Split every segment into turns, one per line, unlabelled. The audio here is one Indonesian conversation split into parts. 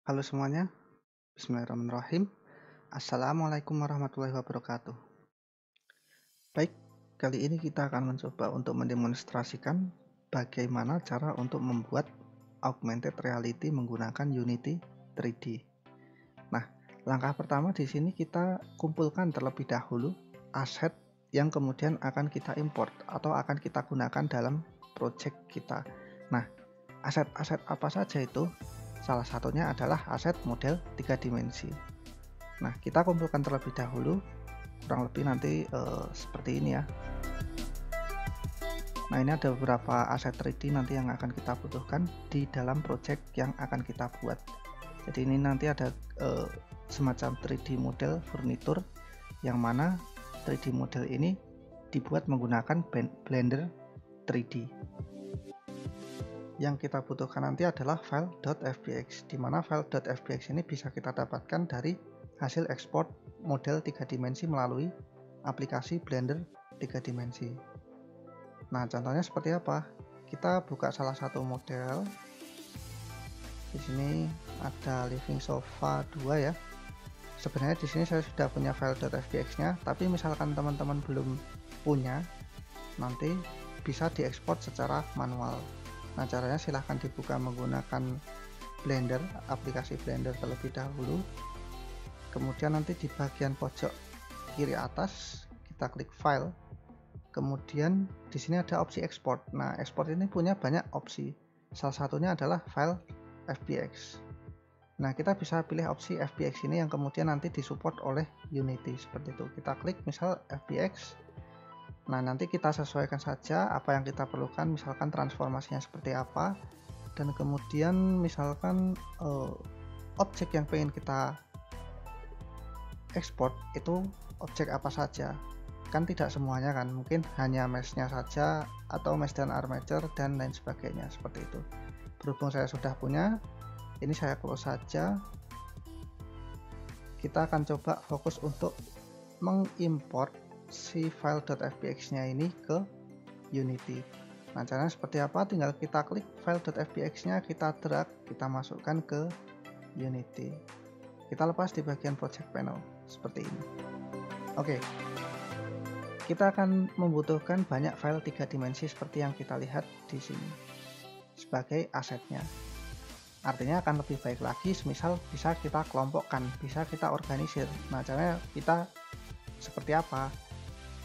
Halo semuanya, bismillahirrahmanirrahim. Assalamualaikum warahmatullahi wabarakatuh. Baik, kali ini kita akan mencoba untuk mendemonstrasikan bagaimana cara untuk membuat augmented reality menggunakan Unity 3D. Nah, langkah pertama di sini kita kumpulkan terlebih dahulu aset yang kemudian akan kita import atau akan kita gunakan dalam project kita. Nah, aset-aset apa saja itu? Salah satunya adalah aset model 3 dimensi. Nah, kita kumpulkan terlebih dahulu, kurang lebih nanti seperti ini ya. Nah, ini ada beberapa aset 3D nanti yang akan kita butuhkan di dalam project yang akan kita buat. Jadi ini nanti ada semacam 3D model furnitur, yang mana 3D model ini dibuat menggunakan Blender 3D. Yang kita butuhkan nanti adalah file .fbx, di mana file .fbx ini bisa kita dapatkan dari hasil ekspor model 3 dimensi melalui aplikasi Blender 3 dimensi. Nah, contohnya seperti apa? Kita buka salah satu model. Di sini ada living sofa 2 ya. Sebenarnya di sini saya sudah punya file .fbx-nya, tapi misalkan teman-teman belum punya, nanti bisa diekspor secara manual. Nah, caranya silahkan dibuka menggunakan Blender, aplikasi Blender terlebih dahulu. Kemudian nanti di bagian pojok kiri atas kita klik file. Kemudian di sini ada opsi export. Nah, export ini punya banyak opsi. Salah satunya adalah file FBX. Nah, kita bisa pilih opsi FBX ini yang kemudian nanti disupport oleh Unity seperti itu. Kita klik misal FBX. Nah, nanti kita sesuaikan saja apa yang kita perlukan, misalkan transformasinya seperti apa, dan kemudian misalkan objek yang pengen kita ekspor itu objek apa saja. Kan tidak semuanya kan, mungkin hanya mesh-nya saja atau mesh dan armature dan lain sebagainya seperti itu. Berhubung saya sudah punya, ini saya close saja. Kita akan coba fokus untuk mengimport si file .fbx nya ini ke Unity. Nah, caranya seperti apa? Tinggal kita klik file .fbx nya, kita drag, kita masukkan ke Unity. Kita lepas di bagian project panel seperti ini. Oke, kita akan membutuhkan banyak file 3 dimensi seperti yang kita lihat di sini sebagai asetnya. Artinya akan lebih baik lagi semisal bisa kita kelompokkan, bisa kita organisir. Nah, caranya kita seperti apa?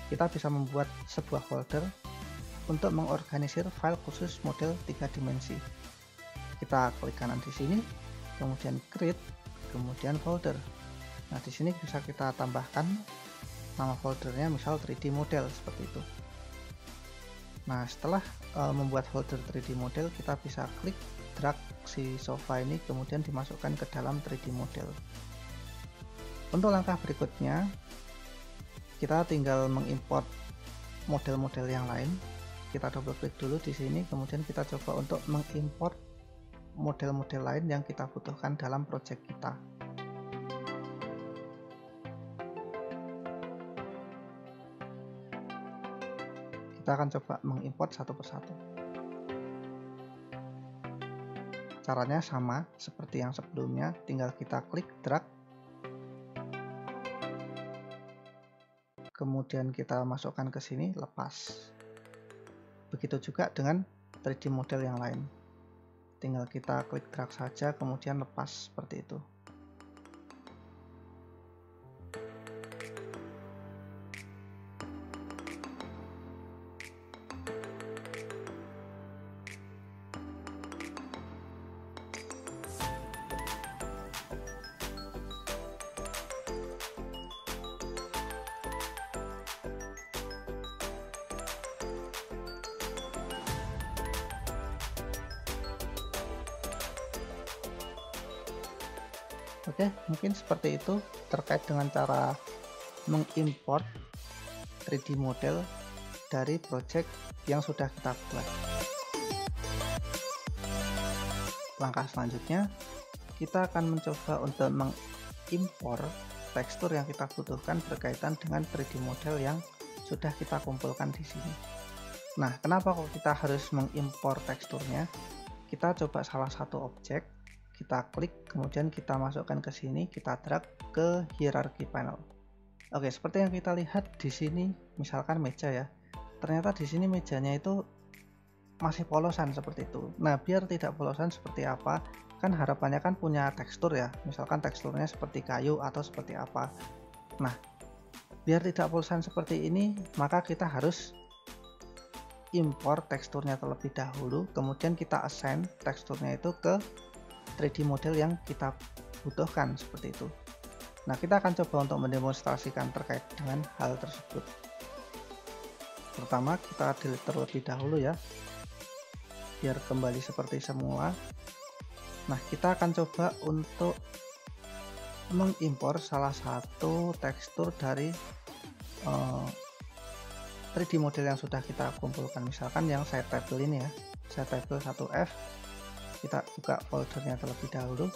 Kita bisa membuat sebuah folder untuk mengorganisir file khusus model 3 dimensi. Kita klik kanan di sini, kemudian create, kemudian folder. Nah, di sini bisa kita tambahkan nama foldernya misal 3D model seperti itu. Nah, setelah membuat folder 3D model, kita bisa klik drag si sofa ini kemudian dimasukkan ke dalam 3D model. Untuk langkah berikutnya, kita tinggal mengimport model-model yang lain. Kita double klik dulu di sini, kemudian kita coba untuk mengimport model-model lain yang kita butuhkan dalam project kita. Kita akan coba mengimport satu persatu. Caranya sama seperti yang sebelumnya, tinggal kita klik drag, kemudian kita masukkan ke sini, lepas. Begitu juga dengan 3D model yang lain. Tinggal kita klik drag saja, kemudian lepas seperti itu. Oke, mungkin seperti itu terkait dengan cara mengimport 3D model dari project yang sudah kita buat. Langkah selanjutnya, kita akan mencoba untuk mengimpor tekstur yang kita butuhkan berkaitan dengan 3D model yang sudah kita kumpulkan di sini. Nah, kenapa kok kita harus mengimpor teksturnya? Kita coba salah satu objek. kita klik, kemudian kita masukkan ke sini, kita drag ke hierarchy panel. Oke, seperti yang kita lihat di sini, misalkan meja ya. Ternyata di sini mejanya itu masih polosan seperti itu. Nah, biar tidak polosan seperti apa? Kan harapannya kan punya tekstur ya. Misalkan teksturnya seperti kayu atau seperti apa. Nah, biar tidak polosan seperti ini, maka kita harus import teksturnya terlebih dahulu, kemudian kita assign teksturnya itu ke 3D model yang kita butuhkan seperti itu. Nah, kita akan coba untuk mendemonstrasikan terkait dengan hal tersebut. Pertama, kita delete terlebih dahulu ya, biar kembali seperti semula. Nah, kita akan coba untuk mengimpor salah satu tekstur dari 3D model yang sudah kita kumpulkan, misalkan yang side table ini ya, side table 1F. Kita buka foldernya terlebih dahulu.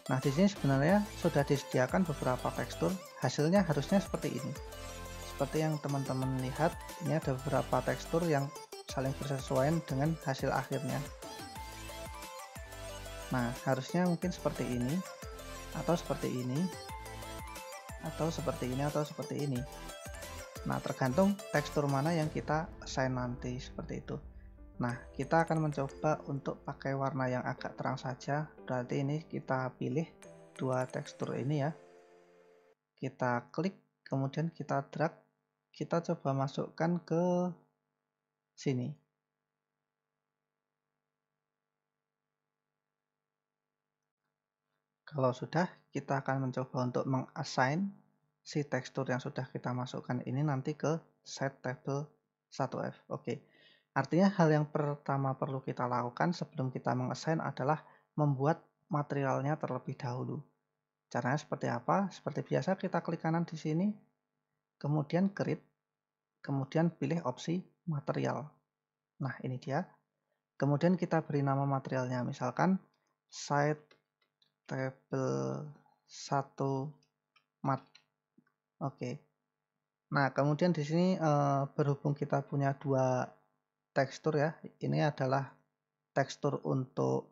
Nah, di sini sebenarnya sudah disediakan beberapa tekstur, hasilnya harusnya seperti ini. Seperti yang teman-teman lihat, ini ada beberapa tekstur yang saling bersesuaian dengan hasil akhirnya. Nah, harusnya mungkin seperti ini, atau seperti ini, atau seperti ini, atau seperti ini. Nah, tergantung tekstur mana yang kita assign nanti, seperti itu. Nah, kita akan mencoba untuk pakai warna yang agak terang saja. Berarti ini kita pilih dua tekstur ini ya. Kita klik, kemudian kita drag. Kita coba masukkan ke sini. Kalau sudah, kita akan mencoba untuk mengassign si tekstur yang sudah kita masukkan ini nanti ke set table 1F. Oke. Artinya hal yang pertama perlu kita lakukan sebelum kita mengassign adalah membuat materialnya terlebih dahulu. Caranya seperti apa? Seperti biasa kita klik kanan di sini, kemudian create, kemudian pilih opsi material. Nah, ini dia. Kemudian kita beri nama materialnya, misalkan side table 1 mat. Oke. Nah, kemudian di sini berhubung kita punya dua tekstur ya. Ini adalah tekstur untuk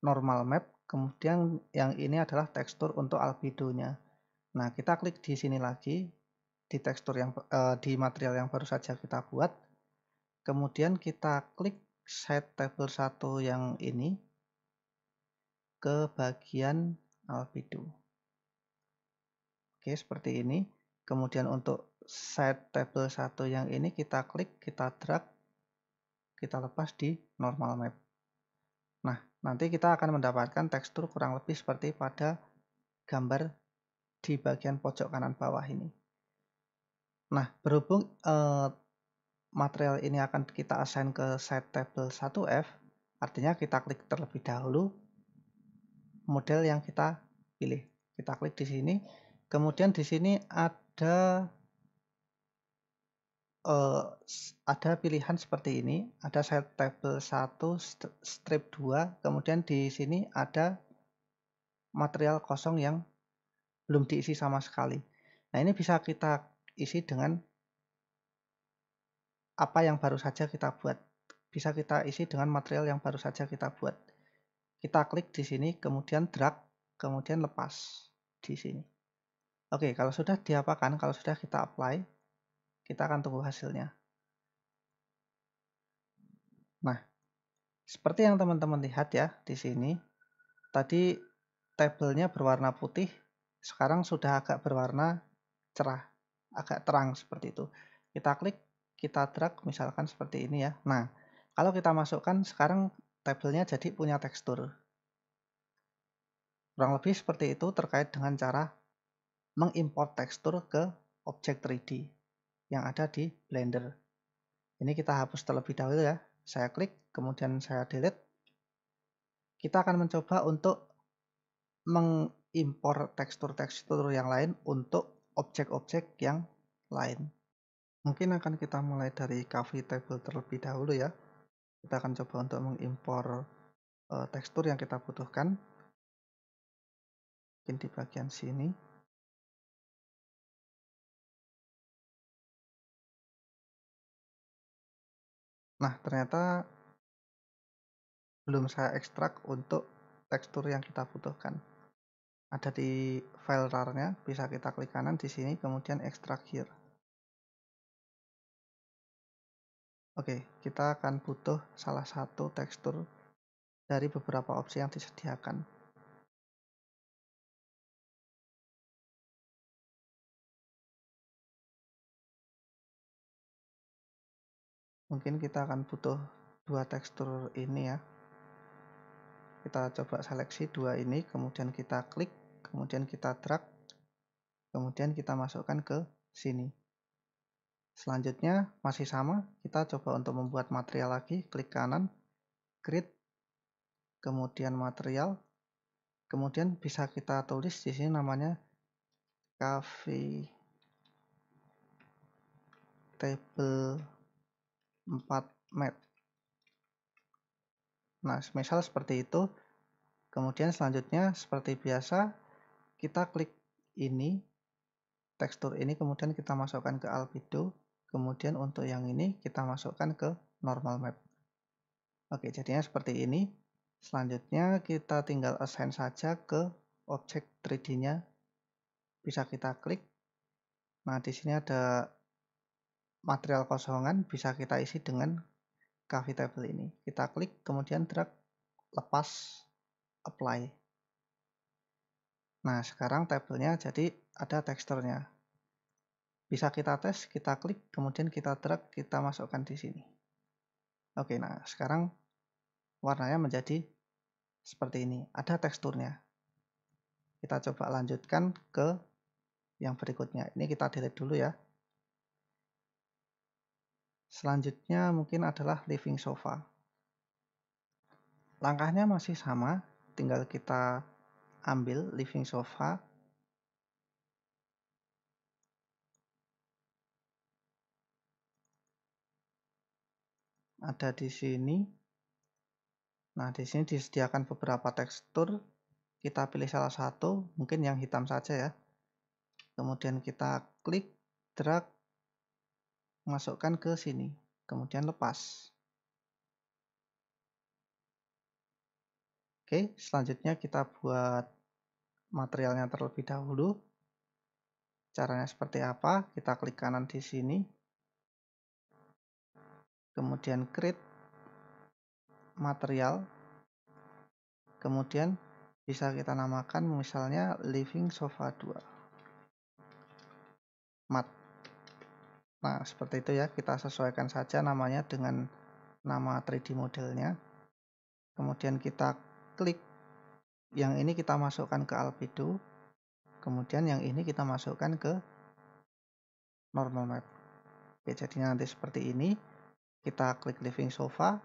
normal map, kemudian yang ini adalah tekstur untuk albedonya. Nah, kita klik di sini lagi di tekstur yang di material yang baru saja kita buat. Kemudian kita klik set table 1 yang ini ke bagian albedo. Oke, seperti ini. Kemudian untuk set table 1 yang ini kita klik, kita drag, kita lepas di normal map. Nah, nanti kita akan mendapatkan tekstur kurang lebih seperti pada gambar di bagian pojok kanan bawah ini. Nah, berhubung material ini akan kita assign ke set table 1F, artinya kita klik terlebih dahulu model yang kita pilih. Kita klik di sini, kemudian di sini ada pilihan seperti ini, ada set table 1 strip 2, kemudian di sini ada material kosong yang belum diisi sama sekali. Nah, ini bisa kita isi dengan apa yang baru saja kita buat. Bisa kita isi dengan material yang baru saja kita buat. Kita klik di sini, kemudian drag, kemudian lepas di sini. Oke, kalau sudah diapakan, kalau sudah kita apply, kita akan tunggu hasilnya. Nah, seperti yang teman-teman lihat ya di sini, tadi tabelnya berwarna putih, sekarang sudah agak berwarna cerah, agak terang seperti itu. Kita klik, kita drag, misalkan seperti ini ya. Nah, kalau kita masukkan sekarang tabelnya jadi punya tekstur. Kurang lebih seperti itu terkait dengan cara mengimport tekstur ke objek 3D yang ada di Blender. Ini kita hapus terlebih dahulu ya. Saya klik, kemudian saya delete. Kita akan mencoba untuk mengimpor tekstur-tekstur yang lain untuk objek-objek yang lain. Mungkin akan kita mulai dari coffee table terlebih dahulu ya. Kita akan coba untuk mengimpor tekstur yang kita butuhkan. Mungkin di bagian sini. Nah, ternyata belum saya ekstrak untuk tekstur yang kita butuhkan. Ada di file rar-nya, bisa kita klik kanan di sini, kemudian extract here. Oke, kita akan butuh salah satu tekstur dari beberapa opsi yang disediakan. Mungkin kita akan butuh dua tekstur ini ya. Kita coba seleksi dua ini, kemudian kita klik, kemudian kita drag, kemudian kita masukkan ke sini. Selanjutnya masih sama, kita coba untuk membuat material lagi, klik kanan, create, kemudian material, kemudian bisa kita tulis di sini namanya coffee table 4 matte. Nah, misal seperti itu. Kemudian selanjutnya seperti biasa kita klik ini, tekstur ini, kemudian kita masukkan ke albedo, kemudian untuk yang ini kita masukkan ke normal map. Oke, jadinya seperti ini. Selanjutnya kita tinggal assign saja ke objek 3D-nya. Bisa kita klik. Nah, di sini ada material kosongan, bisa kita isi dengan coffee table ini. Kita klik, kemudian drag, lepas, apply. Nah, sekarang tabelnya jadi ada teksturnya. Bisa kita tes, kita klik, kemudian kita drag, kita masukkan di sini. Oke, nah sekarang warnanya menjadi seperti ini. Ada teksturnya. Kita coba lanjutkan ke yang berikutnya. Ini kita delete dulu ya. Selanjutnya mungkin adalah living sofa. Langkahnya masih sama, tinggal kita ambil living sofa, ada di sini. Nah, di sini disediakan beberapa tekstur. Kita pilih salah satu, mungkin yang hitam saja ya. Kemudian kita klik, drag, masukkan ke sini. Kemudian lepas. Oke, selanjutnya kita buat materialnya terlebih dahulu. Caranya seperti apa? Kita klik kanan di sini. Kemudian create material. Kemudian bisa kita namakan misalnya living sofa 2 matte. Nah, seperti itu ya. Kita sesuaikan saja namanya dengan nama 3D modelnya. Kemudian kita klik. Yang ini kita masukkan ke albedo. Kemudian yang ini kita masukkan ke normal map. Oke, jadinya nanti seperti ini. Kita klik living sofa,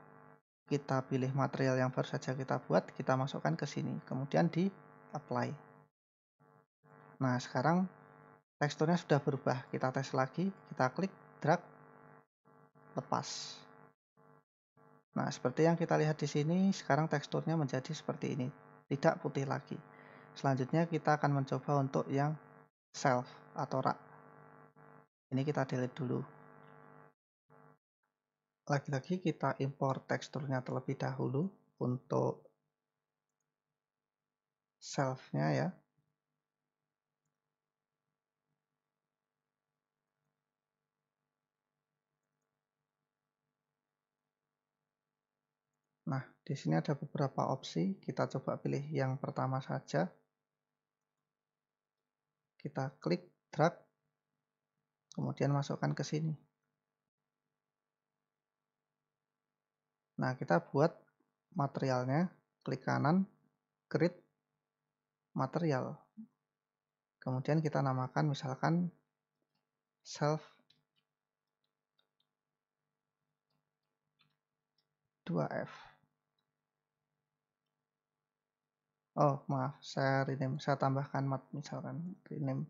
kita pilih material yang baru saja kita buat, kita masukkan ke sini, kemudian di apply. Nah, sekarang teksturnya sudah berubah. Kita tes lagi, kita klik, drag, lepas. Nah, seperti yang kita lihat di sini, sekarang teksturnya menjadi seperti ini, tidak putih lagi. Selanjutnya kita akan mencoba untuk yang self atau rak. Ini kita delete dulu. Lagi-lagi kita impor teksturnya terlebih dahulu untuk self-nya ya. Nah, di sini ada beberapa opsi. Kita coba pilih yang pertama saja. Kita klik, drag, kemudian masukkan ke sini. Nah, kita buat materialnya, klik kanan, create material. Kemudian kita namakan misalkan self 2F. Oh, maaf, saya rename, saya tambahkan mat misalkan, rename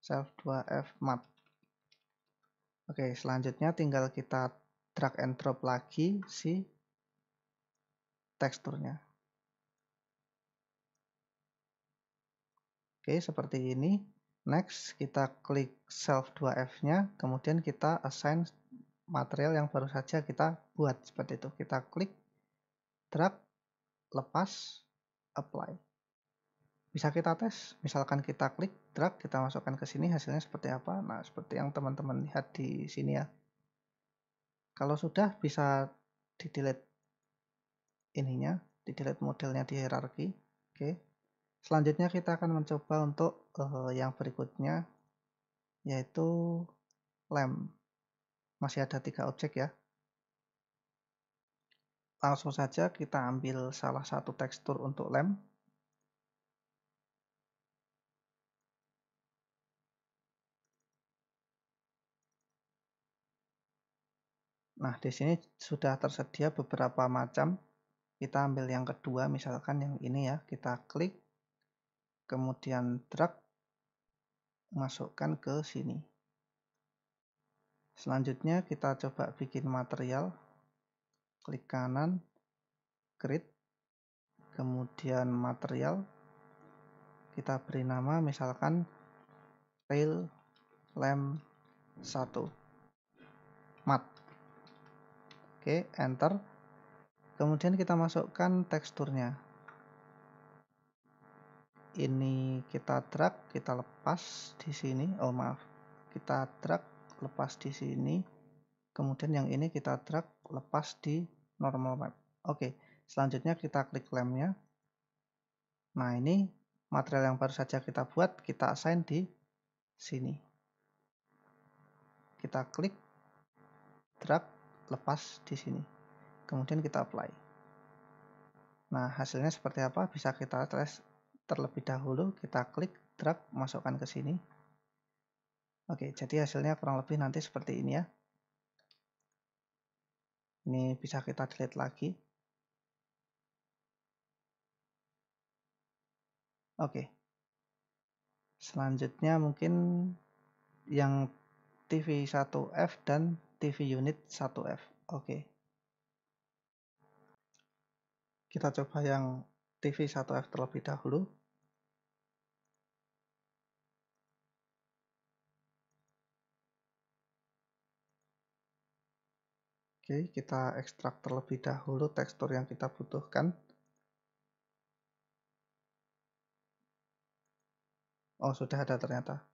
self 2F mat. Oke, selanjutnya tinggal kita drag and drop lagi si teksturnya. Oke, seperti ini. Next, kita klik self 2F-nya, kemudian kita assign material yang baru saja kita buat seperti itu. Kita klik, drag, lepas, apply. Bisa kita tes, misalkan kita klik, drag, kita masukkan ke sini, hasilnya seperti apa. Nah, seperti yang teman-teman lihat di sini ya. Kalau sudah, bisa di-delete ininya, di-delete modelnya di hierarki. Oke. Selanjutnya kita akan mencoba untuk yang berikutnya, yaitu lamp. Masih ada 3 objek ya. Langsung saja kita ambil salah satu tekstur untuk lamp. Nah, di sini sudah tersedia beberapa macam. Kita ambil yang kedua, misalkan yang ini ya. Kita klik, kemudian drag, masukkan ke sini. Selanjutnya kita coba bikin material. Klik kanan, grid, kemudian material. Kita beri nama misalkan tail lamp 1 matte. Oke, enter. Kemudian kita masukkan teksturnya. Ini kita drag, kita lepas di sini. Oh maaf, kita drag, lepas di sini. Kemudian yang ini kita drag, lepas di normal map. Oke, selanjutnya kita klik lampnya. Nah, ini material yang baru saja kita buat, kita assign di sini. Kita klik, drag, lepas di sini. Kemudian kita apply. Nah, hasilnya seperti apa? Bisa kita tes terlebih dahulu. Kita klik, drag, masukkan ke sini. Oke, jadi hasilnya kurang lebih nanti seperti ini ya. Ini bisa kita delete lagi. Oke. Selanjutnya mungkin yang TV 1F dan TV unit 1F. Oke. Kita coba yang TV 1F terlebih dahulu. Oke, kita ekstrak terlebih dahulu tekstur yang kita butuhkan. Oh, sudah ada ternyata.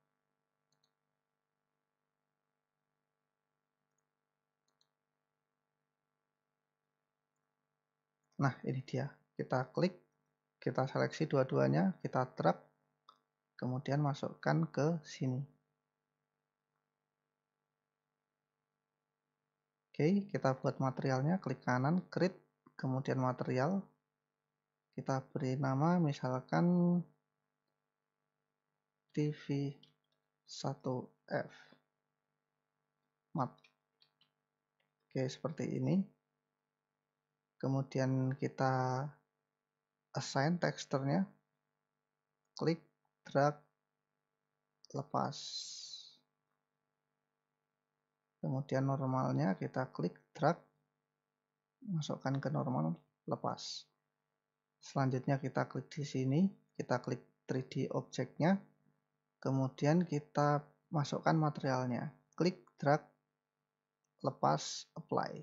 Nah, ini dia. Kita klik, kita seleksi dua-duanya, kita drag, kemudian masukkan ke sini. Oke, kita buat materialnya, klik kanan, create, kemudian material. Kita beri nama misalkan TV 1F matte. Oke, seperti ini. Kemudian kita assign teksturnya, klik, drag, lepas. Kemudian normalnya kita klik, drag, masukkan ke normal, lepas. Selanjutnya kita klik di sini, kita klik 3D objeknya, kemudian kita masukkan materialnya, klik, drag, lepas, apply.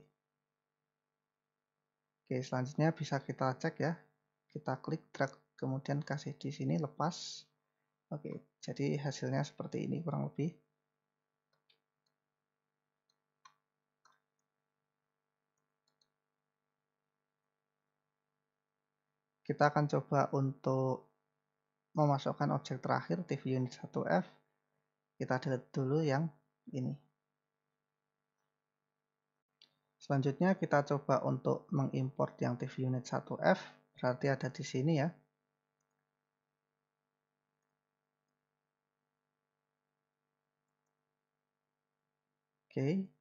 Oke, selanjutnya bisa kita cek ya, kita klik, drag, kemudian kasih di sini, lepas. Oke, jadi hasilnya seperti ini kurang lebih. Kita akan coba untuk memasukkan objek terakhir TV unit 1F. Kita delete dulu yang ini. Selanjutnya kita coba untuk mengimport yang TV unit 1F. Berarti ada di sini ya. Oke.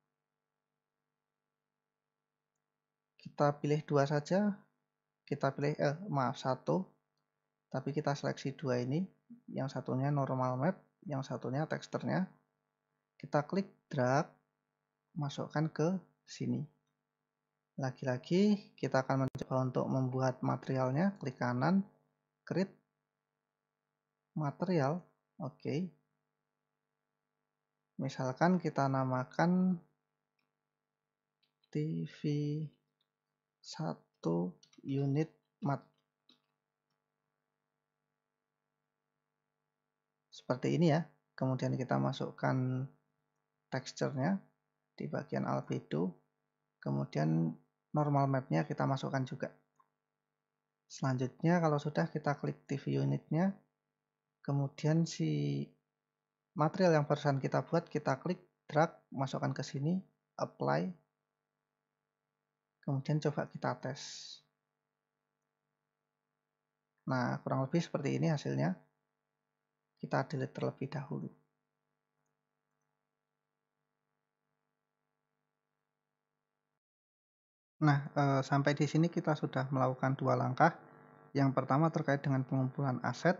Kita pilih 2 saja. Kita pilih maaf 1. Tapi kita seleksi 2 ini. Yang satunya normal map, yang satunya teksturnya. Kita klik, drag, masukkan ke sini. Lagi-lagi kita akan mencoba untuk membuat materialnya. Klik kanan, create material. Oke. Misalkan kita namakan TV 1 unit matte. seperti ini ya. Kemudian kita masukkan teksturnya di bagian albedo, kemudian normal mapnya kita masukkan juga. Selanjutnya kalau sudah, kita klik TV unitnya, kemudian si material yang barusan kita buat kita klik, drag, masukkan ke sini, apply, kemudian coba kita tes. Nah, kurang lebih seperti ini hasilnya. Kita delete terlebih dahulu. Nah, sampai di sini kita sudah melakukan dua langkah. Yang pertama terkait dengan pengumpulan aset,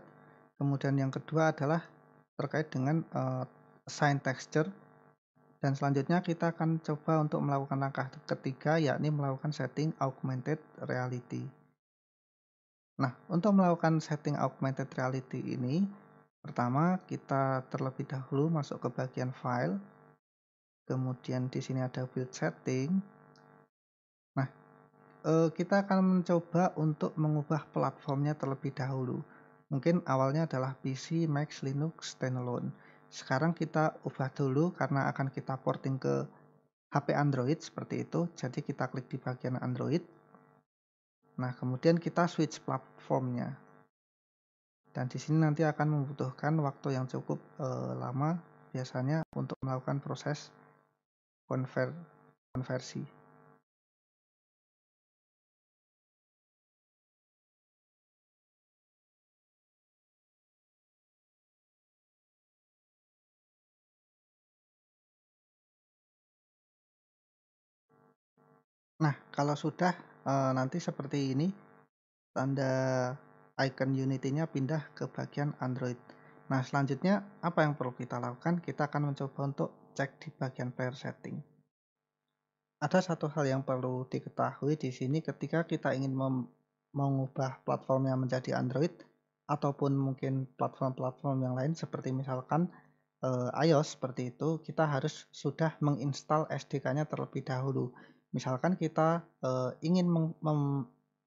kemudian yang kedua adalah terkait dengan assign texture, dan selanjutnya kita akan coba untuk melakukan langkah ketiga, yakni melakukan setting augmented reality. Nah, untuk melakukan setting augmented reality ini, pertama kita terlebih dahulu masuk ke bagian file, kemudian di sini ada build setting. Nah, kita akan mencoba untuk mengubah platformnya terlebih dahulu. Mungkin awalnya adalah PC, Mac, Linux, standalone. Sekarang kita ubah dulu karena akan kita porting ke HP Android seperti itu. Jadi kita klik di bagian Android. Nah, kemudian kita switch platformnya. Dan di sini nanti akan membutuhkan waktu yang cukup lama biasanya untuk melakukan proses konversi. Nah, kalau sudah nanti seperti ini, tanda icon Unity-nya pindah ke bagian Android. Nah, selanjutnya apa yang perlu kita lakukan? Kita akan mencoba untuk cek di bagian player setting. Ada satu hal yang perlu diketahui di sini ketika kita ingin mengubah platformnya menjadi Android ataupun mungkin platform-platform yang lain seperti misalkan iOS seperti itu, kita harus sudah menginstal SDK-nya terlebih dahulu. Misalkan kita ingin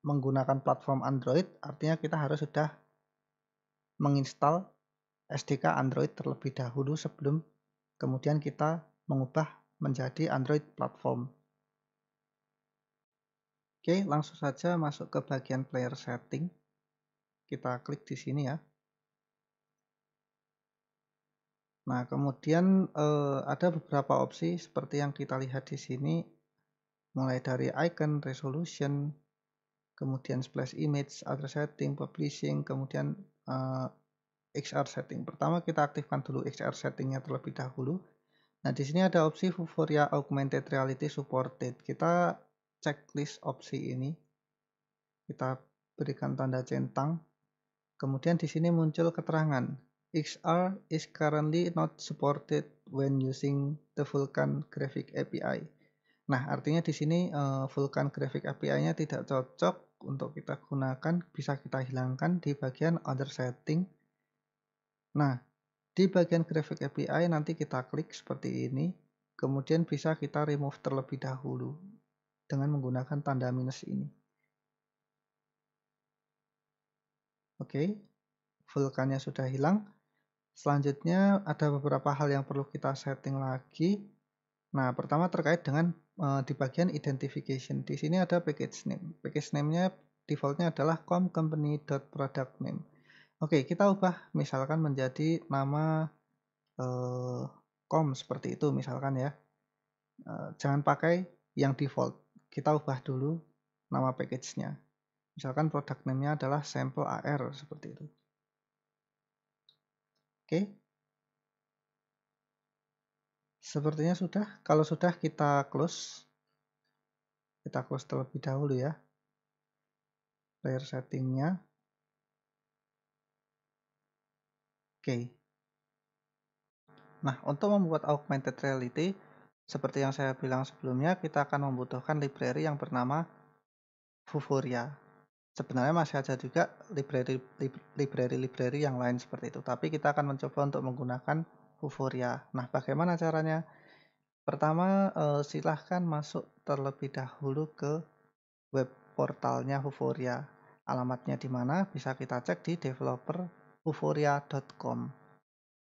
menggunakan platform Android, artinya kita harus sudah menginstal SDK Android terlebih dahulu sebelum kemudian kita mengubah menjadi Android platform. Oke, langsung saja masuk ke bagian player setting. Kita klik di sini ya. Nah, kemudian ada beberapa opsi seperti yang kita lihat di sini, mulai dari icon, resolution, kemudian splash image, other setting, publishing, kemudian XR setting. Pertama kita aktifkan dulu XR settingnya terlebih dahulu. Nah, di sini ada opsi Vuforia Augmented Reality Supported. Kita checklist opsi ini. Kita berikan tanda centang. Kemudian di sini muncul keterangan XR is currently not supported when using the Vulkan Graphic API. Nah, artinya di sini Vulkan Graphic API-nya tidak cocok untuk kita gunakan, bisa kita hilangkan di bagian other setting. Nah, di bagian Graphic API nanti kita klik seperti ini, kemudian bisa kita remove terlebih dahulu dengan menggunakan tanda minus ini. Oke, Vulkannya sudah hilang. Selanjutnya ada beberapa hal yang perlu kita setting lagi. Nah, pertama terkait dengan di bagian identification. Di sini ada package name. Package name-nya defaultnya adalah company.productname. Oke, kita ubah misalkan menjadi nama com seperti itu misalkan ya. Jangan pakai yang default. Kita ubah dulu nama package-nya. Misalkan product name-nya adalah sample AR seperti itu. Oke. Sepertinya sudah. Kalau sudah kita close. Kita close terlebih dahulu ya. Player setting-nya. Oke. Nah, untuk membuat augmented reality, seperti yang saya bilang sebelumnya, kita akan membutuhkan library yang bernama Vuforia. Sebenarnya masih ada juga library yang lain seperti itu, tapi kita akan mencoba untuk menggunakan Vuforia. Nah, bagaimana caranya? Pertama, silahkan masuk terlebih dahulu ke web portalnya Vuforia. Alamatnya di mana? Bisa kita cek di developer vuforia.com.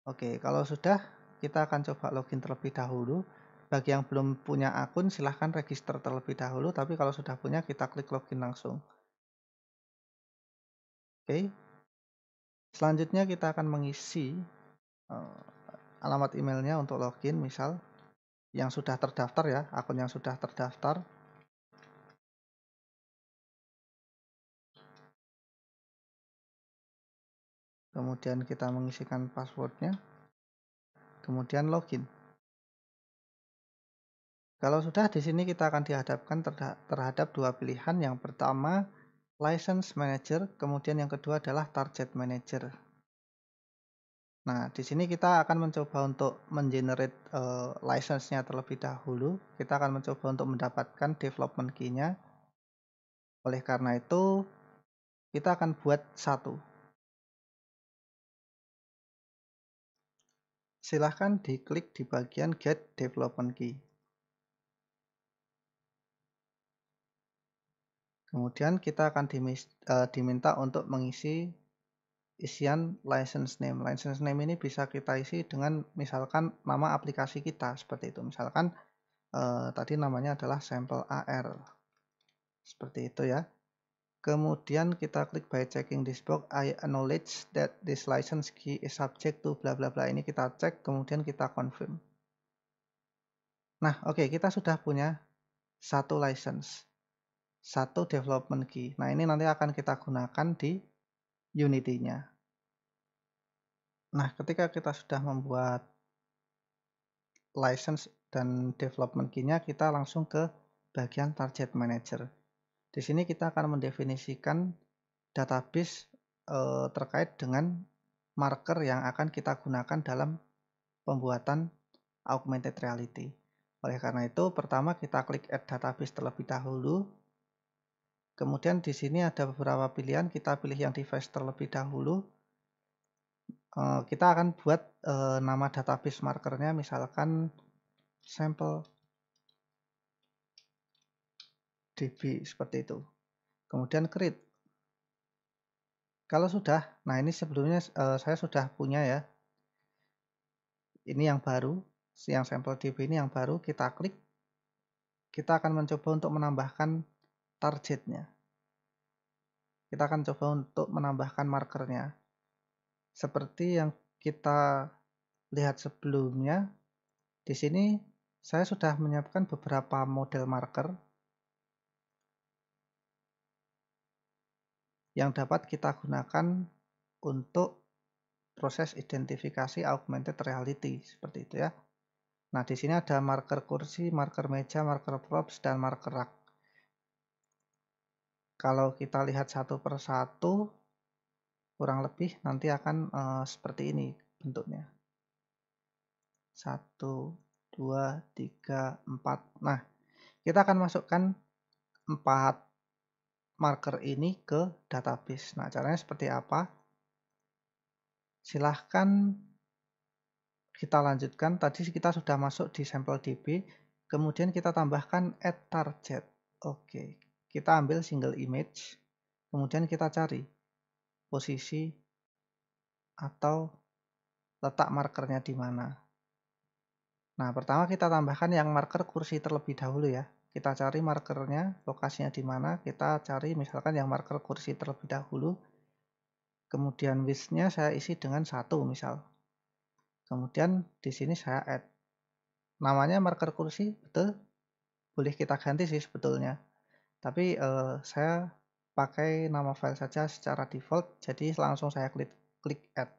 Oke, kalau sudah, kita akan coba login terlebih dahulu. Bagi yang belum punya akun, silahkan register terlebih dahulu, tapi kalau sudah punya, kita klik login langsung. Oke, selanjutnya kita akan mengisi alamat emailnya untuk login, misal yang sudah terdaftar ya, akun yang sudah terdaftar. Kemudian kita mengisikan passwordnya, kemudian login. Kalau sudah, di sini kita akan dihadapkan terhadap dua pilihan. Yang pertama, License Manager, kemudian yang kedua adalah Target Manager. Nah, di sini kita akan mencoba untuk mengenerate license-nya terlebih dahulu. Kita akan mencoba untuk mendapatkan development key-nya. Oleh karena itu, kita akan buat satu. Silahkan diklik di bagian Get Development Key. Kemudian kita akan diminta untuk mengisi isian license name. License name ini bisa kita isi dengan misalkan nama aplikasi kita, seperti itu. Misalkan tadi namanya adalah sampel AR. Seperti itu ya. Kemudian kita klik by checking this box, I acknowledge that this license key is subject to bla bla bla. Ini kita cek, kemudian kita confirm. Nah, oke, kita sudah punya satu license, satu development key. Nah, ini nanti akan kita gunakan di Unity-nya. Nah, ketika kita sudah membuat license dan development key-nya, kita langsung ke bagian target manager. Di sini kita akan mendefinisikan database terkait dengan marker yang akan kita gunakan dalam pembuatan augmented reality. Oleh karena itu, pertama kita klik add database terlebih dahulu. Kemudian di sini ada beberapa pilihan, kita pilih yang device terlebih dahulu. Kita akan buat nama database markernya, misalkan sampel DB seperti itu. Kemudian create. Kalau sudah, nah ini sebelumnya saya sudah punya ya. Ini yang baru, yang sampel DB ini yang baru, kita klik. Kita akan mencoba untuk menambahkan targetnya. Kita akan coba untuk menambahkan markernya. Seperti yang kita lihat sebelumnya, di sini saya sudah menyiapkan beberapa model marker yang dapat kita gunakan untuk proses identifikasi augmented reality seperti itu ya. Nah, di sini ada marker kursi, marker meja, marker props, dan marker rak. Kalau kita lihat satu persatu, kurang lebih nanti akan seperti ini bentuknya. 1, 2, 3, 4. Nah, kita akan masukkan 4 marker ini ke database. Nah, caranya seperti apa? Silahkan kita lanjutkan. Tadi kita sudah masuk di sampel DB, kemudian kita tambahkan add target. Oke, kita ambil single image, kemudian kita cari posisi atau letak markernya di mana. Nah, pertama kita tambahkan yang marker kursi terlebih dahulu ya. Kita cari markernya, lokasinya di mana. Kita cari misalkan yang marker kursi terlebih dahulu. Kemudian width-nya saya isi dengan 1 misal. Kemudian di sini saya add. Namanya marker kursi, betul? Boleh kita ganti sih sebetulnya. Tapi saya pakai nama file saja secara default, jadi langsung saya klik add.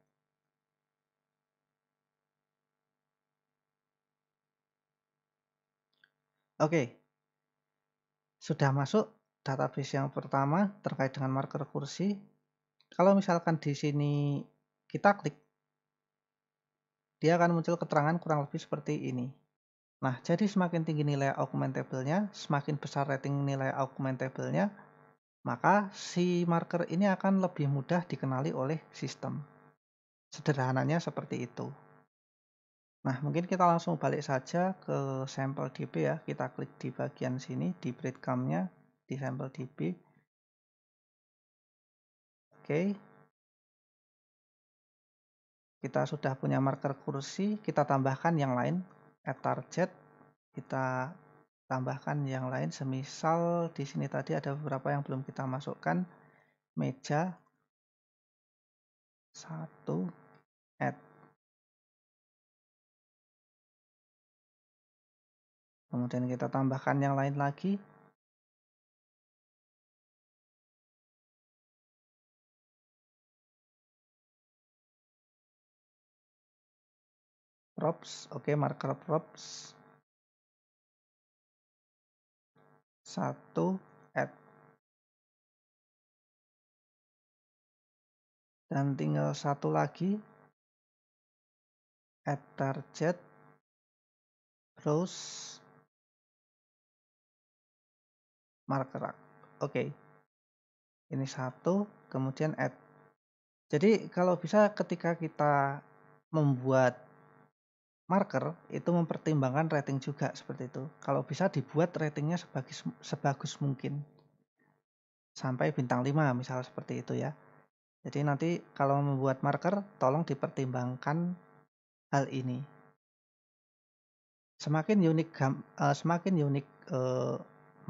Oke, sudah masuk database yang pertama terkait dengan marker kursi. Kalau misalkan di sini kita klik, dia akan muncul keterangan kurang lebih seperti ini. Nah, jadi semakin tinggi nilai augmentable-nya, semakin besar rating nilai augmentable-nya, maka si marker ini akan lebih mudah dikenali oleh sistem. Sederhananya seperti itu. Nah, mungkin kita langsung balik saja ke sampel DB ya. Kita klik di bagian sini, di breadcrumb-nya, di sampel DB. Oke. kita sudah punya marker kursi, kita tambahkan yang lain. Add target, kita tambahkan yang lain. Semisal di sini tadi ada beberapa yang belum kita masukkan. Meja 1, add. Kemudian kita tambahkan yang lain lagi. Props, oke, marker props 1, add. Dan tinggal satu lagi, add target, browse, marker. Oke, ini satu, kemudian add. Jadi kalau bisa ketika kita membuat marker itu mempertimbangkan rating juga seperti itu. Kalau bisa dibuat ratingnya sebagus mungkin. Sampai bintang 5 misal seperti itu ya. Jadi nanti kalau membuat marker tolong dipertimbangkan hal ini. Semakin unik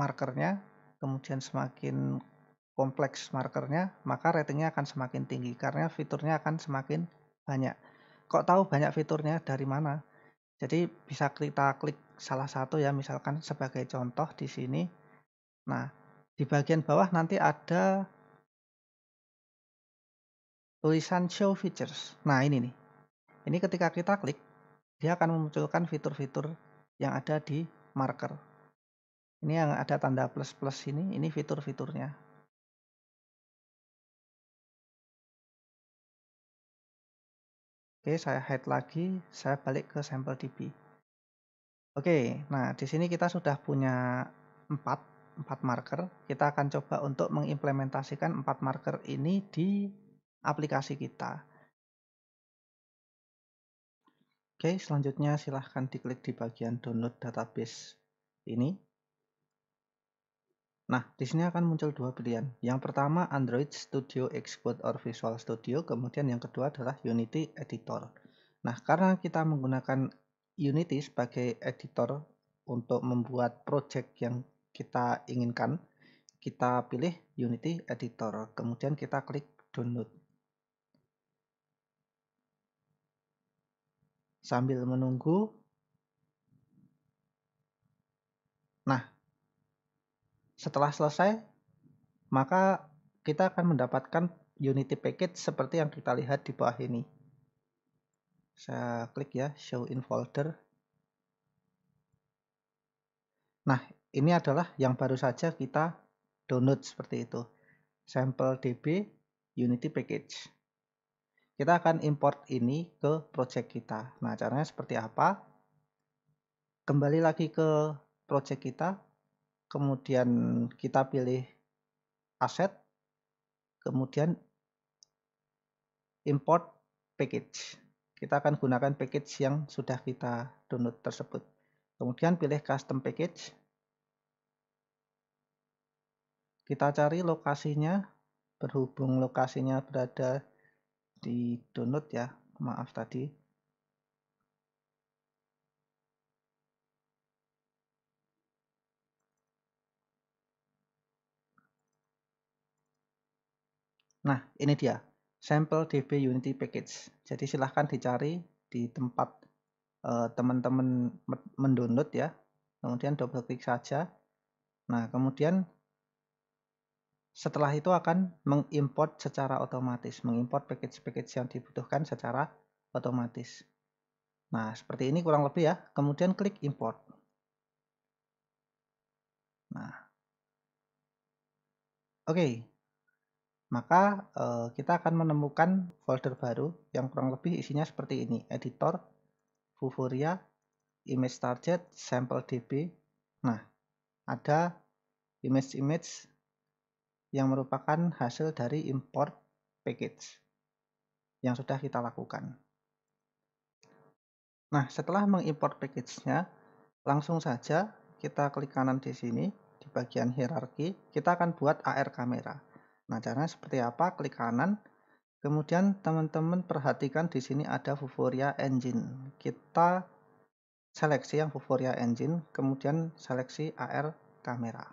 markernya, kemudian semakin kompleks markernya, maka ratingnya akan semakin tinggi karena fiturnya akan semakin banyak. Kok tahu banyak fiturnya dari mana? Jadi bisa kita klik salah satu ya, misalkan sebagai contoh di sini. Nah, di bagian bawah nanti ada tulisan show features. Nah, ini nih. Ini ketika kita klik, dia akan memunculkan fitur-fitur yang ada di marker. Ini yang ada tanda plus-plus ini fitur-fiturnya. Oke, saya hide lagi, saya balik ke sampel DB. Oke, nah di sini kita sudah punya 4 marker. Kita akan coba untuk mengimplementasikan 4 marker ini di aplikasi kita. Oke, selanjutnya silahkan diklik di bagian download database ini. Nah, di sini akan muncul 2 pilihan. Yang pertama Android Studio Xcode or Visual Studio, kemudian yang kedua adalah Unity Editor. Nah, karena kita menggunakan Unity sebagai editor untuk membuat project yang kita inginkan, kita pilih Unity Editor, kemudian kita klik download. Sambil menunggu, nah, setelah selesai, maka kita akan mendapatkan Unity package seperti yang kita lihat di bawah ini. Saya klik ya, show in folder. Nah, ini adalah yang baru saja kita download seperti itu. Sampel DB Unity package. Kita akan import ini ke project kita. Nah, caranya seperti apa? Kembali lagi ke project kita, kemudian kita pilih aset, kemudian import package. Kita akan gunakan package yang sudah kita download tersebut. Kemudian pilih custom package. Kita cari lokasinya, berhubung lokasinya berada di download ya, maaf tadi. Nah, ini dia, sampel DB Unity package. Jadi silahkan dicari di tempat teman-teman mendownload ya. Kemudian double klik saja. Nah, kemudian setelah itu akan mengimport secara otomatis, mengimport package-package yang dibutuhkan secara otomatis. Nah, seperti ini kurang lebih ya. Kemudian klik import. Nah, oke. Maka kita akan menemukan folder baru yang kurang lebih isinya seperti ini. Editor, Vuforia, image target, sampel DB. Nah, ada image-image yang merupakan hasil dari import package yang sudah kita lakukan. Nah, setelah mengimport package-nya, langsung saja kita klik kanan di sini, di bagian hierarki, kita akan buat AR kamera. Nah, caranya seperti apa? Klik kanan, Kemudian teman-teman perhatikan di sini ada Vuforia Engine. Kita seleksi yang Vuforia Engine, kemudian seleksi AR Camera.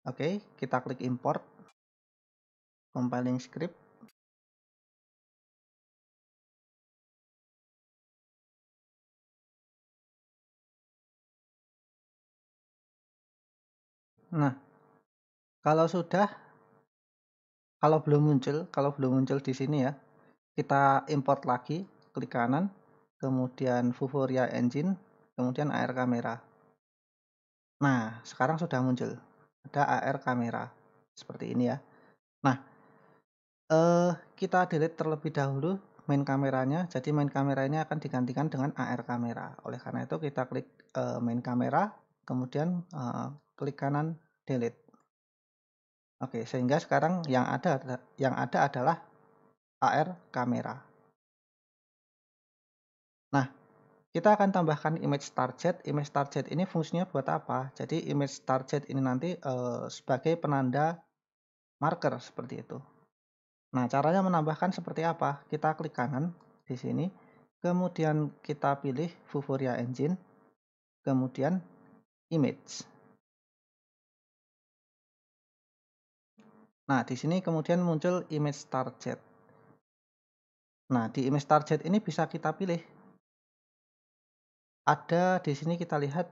Oke, kita klik import, compiling script. Nah, kalau belum muncul di sini ya, kita import lagi, klik kanan, kemudian Vuforia Engine, kemudian AR Camera. Nah, sekarang sudah muncul, ada AR Camera, seperti ini ya. Nah, kita delete terlebih dahulu main kameranya, jadi main kamera ini akan digantikan dengan AR Camera. Oleh karena itu kita klik main kamera, kemudian klik kanan delete. Oke, sehingga sekarang yang ada adalah AR Camera. Nah, kita akan tambahkan image target. Image target ini fungsinya buat apa? Jadi image target ini nanti sebagai penanda marker seperti itu. Nah, caranya menambahkan seperti apa? Kita klik kanan di sini, kemudian kita pilih Vuforia Engine, kemudian image. Nah, di sini kemudian muncul image target. Nah, di image target ini bisa kita pilih. Ada di sini kita lihat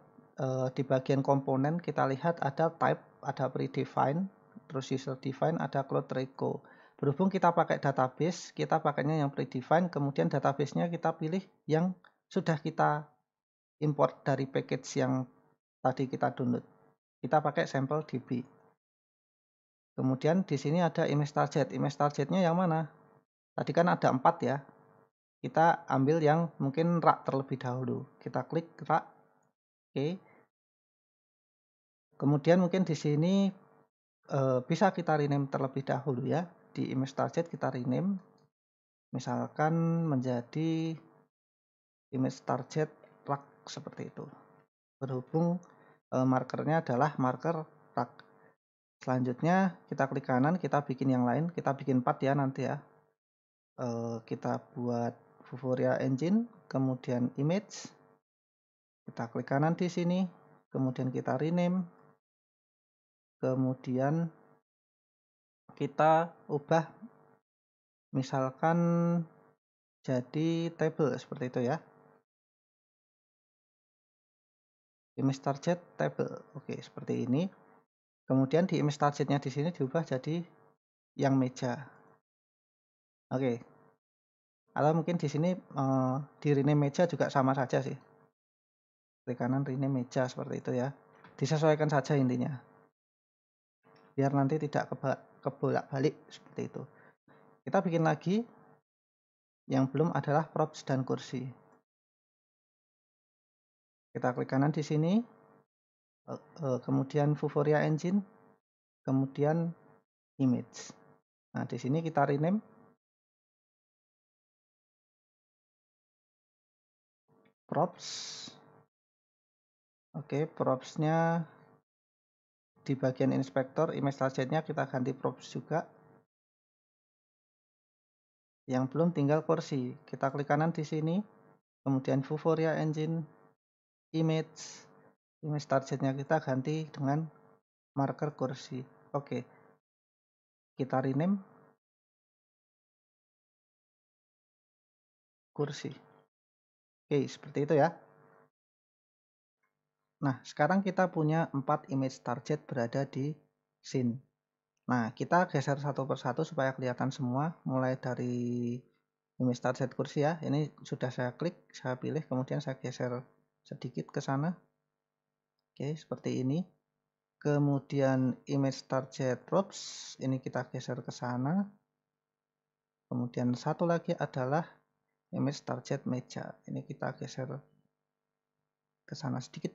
di bagian komponen kita lihat ada type, ada predefined, terus user define, ada cloud reco. Berhubung kita pakai database, kita pakainya yang predefined, kemudian databasenya kita pilih yang sudah kita import dari package yang tadi kita download. Kita pakai sampel DB. Kemudian di sini ada image target. Image targetnya yang mana? Tadi kan ada 4 ya. Kita ambil yang mungkin rak terlebih dahulu. Kita klik rak. Oke. Kemudian mungkin di sini bisa kita rename terlebih dahulu ya. Di image target kita rename. Misalkan menjadi image target rak seperti itu. Berhubung markernya adalah marker rak. Selanjutnya kita klik kanan, kita bikin yang lain, kita bikin 4 ya nanti ya. Kita buat Vuforia Engine, kemudian image, kita klik kanan di sini, kemudian kita rename, kemudian kita ubah misalkan jadi table seperti itu ya. Image target table, oke seperti ini. Kemudian di image targetnya di sini diubah jadi yang meja. Oke. Atau mungkin di sini di rename meja juga sama saja sih. Klik kanan rename meja seperti itu ya. Disesuaikan saja intinya. Biar nanti tidak kebolak-balik seperti itu. Kita bikin lagi. Yang belum adalah props dan kursi. Kita klik kanan di sini. Kemudian Vuforia Engine. Kemudian image. Nah, di sini kita rename props. Oke, propsnya di bagian inspektor image targetnya kita ganti props juga. Yang belum tinggal kursi. Kita klik kanan di sini. Kemudian Vuforia Engine, image targetnya kita ganti dengan marker kursi. Oke. Kita rename kursi. Oke, seperti itu ya. Nah, sekarang kita punya 4 image target berada di scene. Nah, kita geser satu persatu supaya kelihatan semua, mulai dari image target kursi ya. Ini sudah saya klik, saya pilih, kemudian saya geser sedikit ke sana. Oke, seperti ini. Kemudian image target props, ini kita geser ke sana. Kemudian satu lagi adalah image target meja. Ini kita geser ke sana sedikit.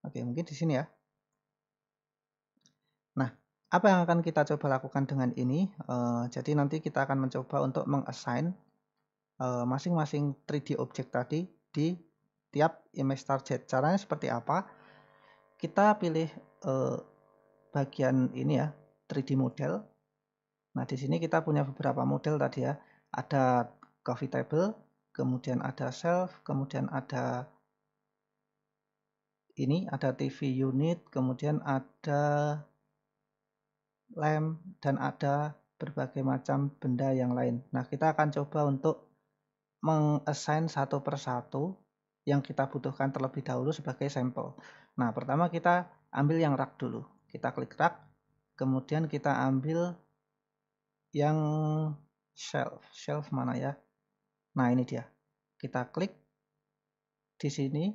Oke, mungkin di sini ya. Nah, apa yang akan kita coba lakukan dengan ini? Jadi nanti kita akan mencoba untuk mengassign masing-masing 3D object tadi di tiap image target. Caranya seperti apa? Kita pilih bagian ini ya, 3D model. Nah, di sini kita punya beberapa model tadi ya. Ada coffee table, kemudian ada shelf, kemudian ada ini, ada TV unit, kemudian ada lem, dan ada berbagai macam benda yang lain. Nah, kita akan coba untuk mengassign satu persatu yang kita butuhkan terlebih dahulu sebagai sampel. Nah, pertama kita ambil yang rak dulu. Kita klik rak, kemudian kita ambil yang shelf. Shelf mana ya? Nah, ini dia. Kita klik di sini,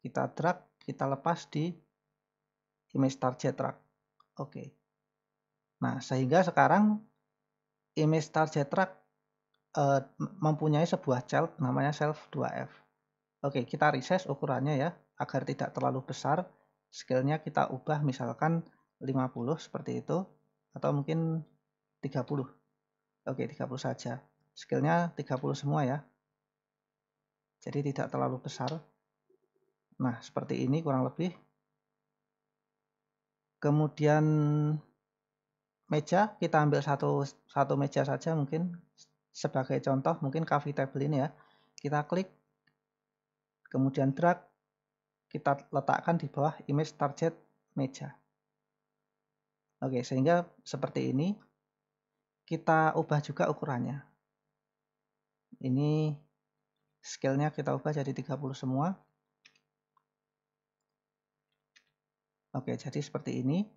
kita drag, kita lepas di image target rak. Oke. Nah, sehingga sekarang image target rak mempunyai sebuah child namanya shelf 2F. Oke, kita resize ukurannya ya, agar tidak terlalu besar. Scale-nya kita ubah misalkan 50 seperti itu, atau mungkin 30. Oke, 30 saja. Scale-nya 30 semua ya. Jadi tidak terlalu besar. Nah, seperti ini kurang lebih. Kemudian meja, kita ambil satu meja saja mungkin. Sebagai contoh, mungkin coffee table ini ya. Kita klik, kemudian drag, kita letakkan di bawah image target meja. Oke, sehingga seperti ini. Kita ubah juga ukurannya. Ini scale-nya kita ubah jadi 30 semua. Oke, jadi seperti ini.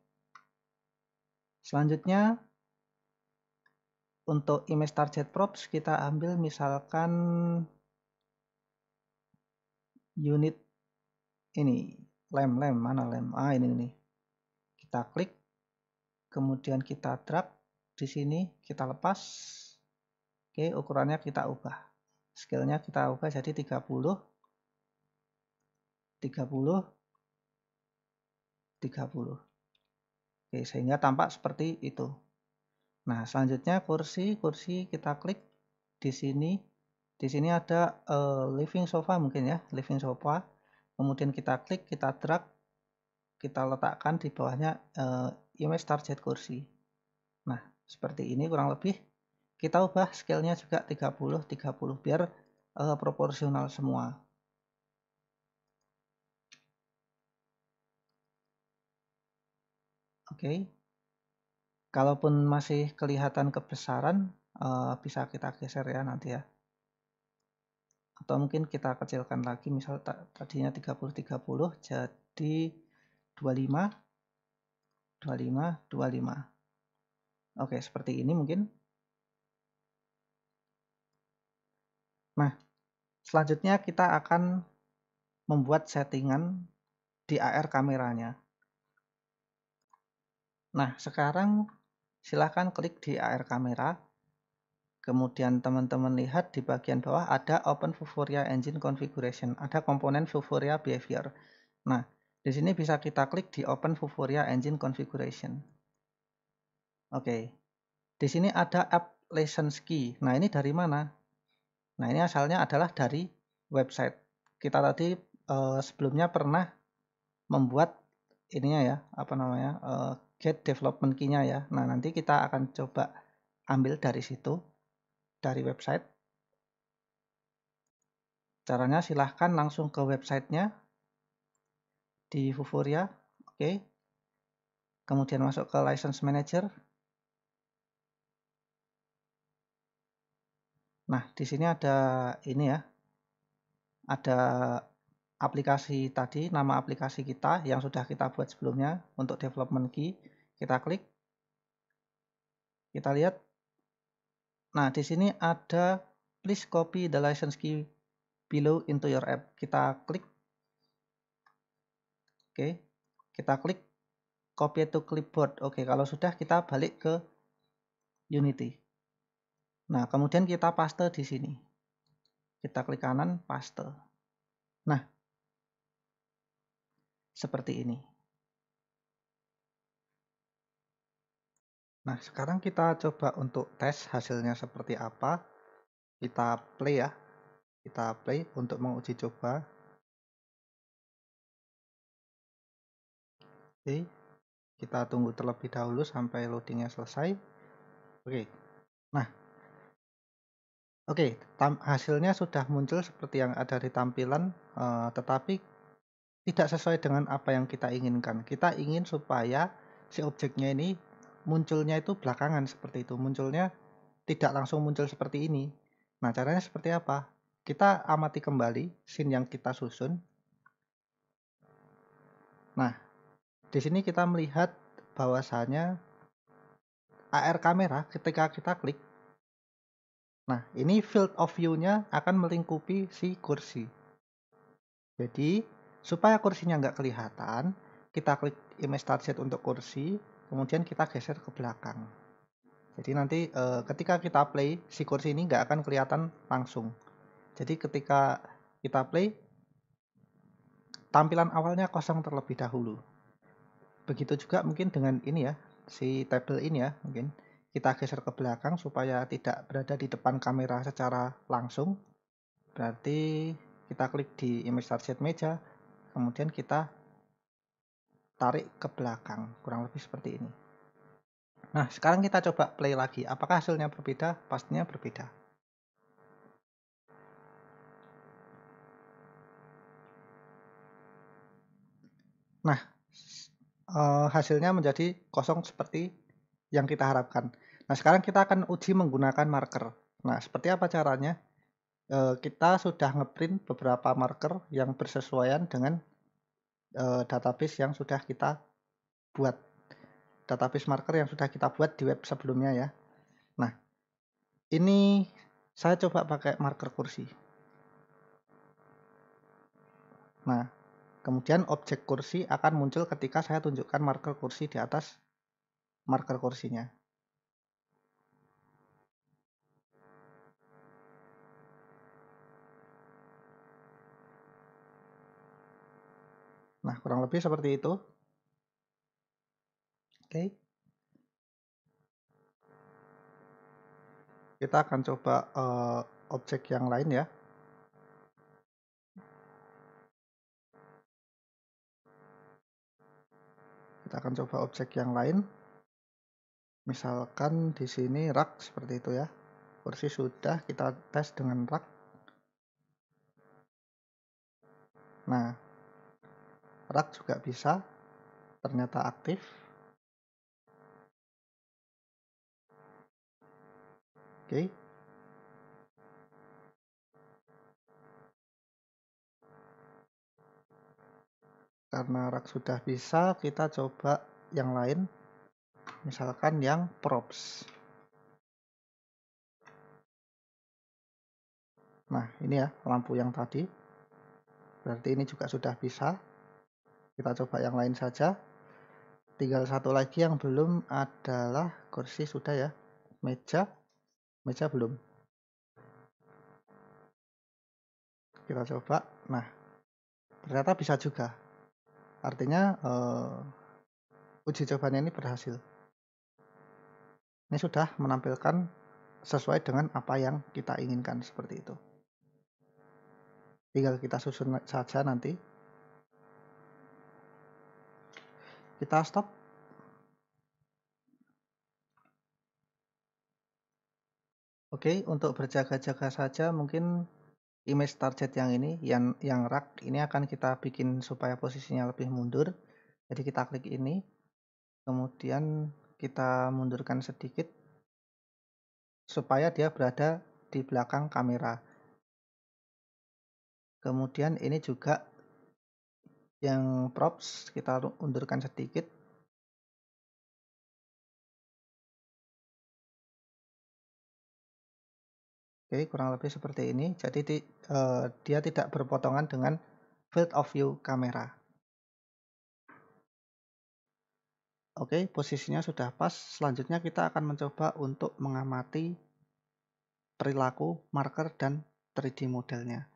Selanjutnya, untuk image target props, kita ambil misalkan unit ini. Lem, mana lem? Ah, ini. Kita klik, kemudian kita drag di sini, kita lepas. Oke, ukurannya kita ubah. Scale-nya kita ubah jadi 30, 30, 30. Oke, sehingga tampak seperti itu. Nah, selanjutnya kursi kita klik di sini. Di sini ada living sofa mungkin ya, living sofa. Kemudian kita klik, kita drag, kita letakkan di bawahnya image target kursi. Nah, seperti ini kurang lebih. Kita ubah scale-nya juga 30, 30 biar proporsional semua. Oke. Kalaupun masih kelihatan kebesaran, bisa kita geser ya nanti ya. Atau mungkin kita kecilkan lagi, misal tadinya 30 jadi 25 25 25. Oke, seperti ini mungkin. Nah, selanjutnya kita akan membuat settingan di AR kameranya. Nah, sekarang silahkan klik di AR kamera. Kemudian teman-teman lihat di bagian bawah ada Open Vuforia Engine Configuration, ada komponen Vuforia Behavior. Nah, di sini bisa kita klik di Open Vuforia Engine Configuration. Oke, di sini ada App License Key. Nah, ini dari mana? Nah, ini asalnya adalah dari website. Kita tadi sebelumnya pernah membuat ininya ya, apa namanya, get development key-nya ya. Nah, nanti kita akan coba ambil dari situ, dari website. Caranya silahkan langsung ke websitenya di Vuforia. Oke. Kemudian masuk ke License Manager. Nah, di sini ada ini ya. Ada aplikasi tadi, nama aplikasi kita yang sudah kita buat sebelumnya untuk development key. Kita klik. Kita lihat. Nah, di sini ada please copy the license key below into your app. Kita klik. Oke. Kita klik copy to clipboard. Oke, kalau sudah kita balik ke Unity. Nah, kemudian kita paste di sini. Kita klik kanan, paste. Nah, seperti ini. Nah, sekarang kita coba untuk tes hasilnya seperti apa. Kita play ya. Kita play untuk menguji coba. Oke, kita tunggu terlebih dahulu sampai loadingnya selesai. Oke. Nah, oke, hasilnya sudah muncul seperti yang ada di tampilan, tetapi tidak sesuai dengan apa yang kita inginkan. Kita ingin supaya si objeknya ini munculnya itu belakangan seperti itu. Munculnya tidak langsung muncul seperti ini. Nah, caranya seperti apa? Kita amati kembali scene yang kita susun. Nah, di sini kita melihat bahwasanya AR kamera ketika kita klik. Nah, ini field of view-nya akan melingkupi si kursi. Jadi, supaya kursinya nggak kelihatan, kita klik image target untuk kursi, kemudian kita geser ke belakang. Jadi nanti ketika kita play, si kursi ini nggak akan kelihatan langsung. Jadi ketika kita play, tampilan awalnya kosong terlebih dahulu. Begitu juga mungkin dengan ini ya, si table ini ya, mungkin kita geser ke belakang supaya tidak berada di depan kamera secara langsung. Berarti kita klik di image target meja, kemudian kita tarik ke belakang, kurang lebih seperti ini. Nah, sekarang kita coba play lagi. Apakah hasilnya berbeda? Pastinya berbeda. Nah, hasilnya menjadi kosong seperti yang kita harapkan. Nah, sekarang kita akan uji menggunakan marker. Nah, seperti apa caranya? Kita sudah ngeprint beberapa marker yang bersesuaian dengan database yang sudah kita buat. Database marker yang sudah kita buat di web sebelumnya ya. Nah, ini saya coba pakai marker kursi. Nah, kemudian objek kursi akan muncul ketika saya tunjukkan marker kursi di atas marker kursinya. Nah, kurang lebih seperti itu. Oke. Kita akan coba objek yang lain ya. Kita akan coba objek yang lain. Misalkan di sini rak seperti itu ya. Kursi sudah kita tes dengan rak. Nah, rak juga bisa. Ternyata aktif. Oke. Karena rak sudah bisa, kita coba yang lain. Misalkan yang props. Nah, ini ya lampu yang tadi. Berarti ini juga sudah bisa. Kita coba yang lain saja. Tinggal satu lagi yang belum adalah kursi sudah ya. Meja belum. Kita coba. Nah, ternyata bisa juga. Artinya uji cobanya ini berhasil. Ini sudah menampilkan sesuai dengan apa yang kita inginkan seperti itu. Tinggal kita susun saja nanti. Kita stop. Oke, untuk berjaga-jaga saja mungkin image target yang ini, yang rak ini akan kita bikin supaya posisinya lebih mundur. Jadi kita klik ini, kemudian kita mundurkan sedikit supaya dia berada di belakang kamera. Kemudian ini juga yang props kita undurkan sedikit. Oke, kurang lebih seperti ini. Jadi dia tidak berpotongan dengan field of view kamera. Oke, posisinya sudah pas. Selanjutnya kita akan mencoba untuk mengamati perilaku marker dan 3D modelnya.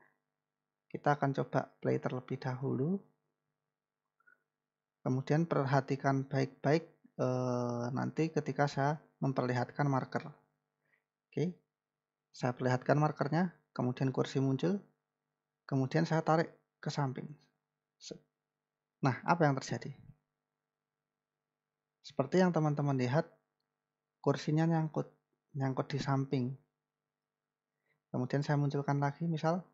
Kita akan coba play terlebih dahulu. Kemudian perhatikan baik-baik nanti ketika saya memperlihatkan marker. Oke, saya perlihatkan markernya, kemudian kursi muncul, kemudian saya tarik ke samping. Nah, apa yang terjadi? Seperti yang teman-teman lihat, kursinya nyangkut. nyangkut di samping. Kemudian saya munculkan lagi misal,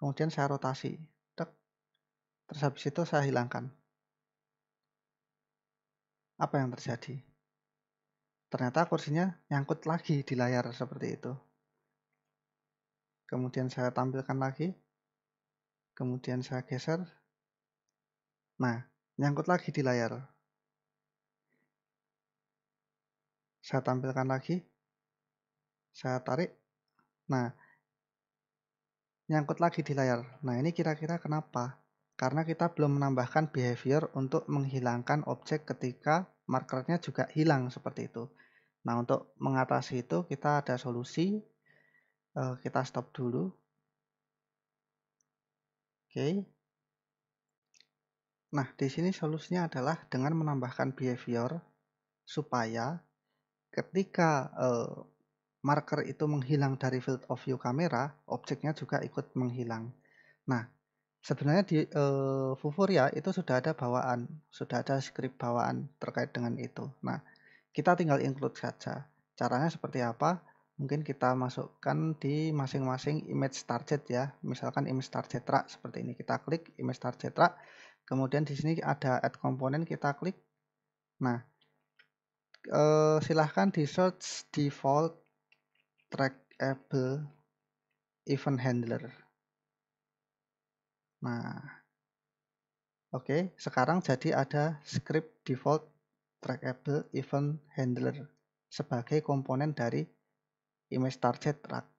kemudian saya rotasi. Tek. Terus habis itu saya hilangkan. Apa yang terjadi? Ternyata kursinya nyangkut lagi di layar seperti itu. Kemudian saya tampilkan lagi. Kemudian saya geser. Nah, nyangkut lagi di layar. Saya tampilkan lagi. Saya tarik. Nah, nyangkut lagi di layar. Nah, ini kira-kira kenapa? Karena kita belum menambahkan behavior untuk menghilangkan objek ketika markernya juga hilang seperti itu. Nah, untuk mengatasi itu kita ada solusi. Kita stop dulu. Oke. Nah, di sini solusinya adalah dengan menambahkan behavior supaya ketika marker itu menghilang dari field of view kamera, objeknya juga ikut menghilang. Nah, sebenarnya di Vuforia itu sudah ada bawaan, sudah ada script bawaan terkait dengan itu. Nah, kita tinggal include saja. Caranya seperti apa? Mungkin kita masukkan di masing-masing image target ya. Misalkan image target track seperti ini. Kita klik image target track. Kemudian di sini ada add component, kita klik. Nah, silahkan di search default trackable event handler. Nah, oke, sekarang jadi ada script default trackable event handler sebagai komponen dari image target track.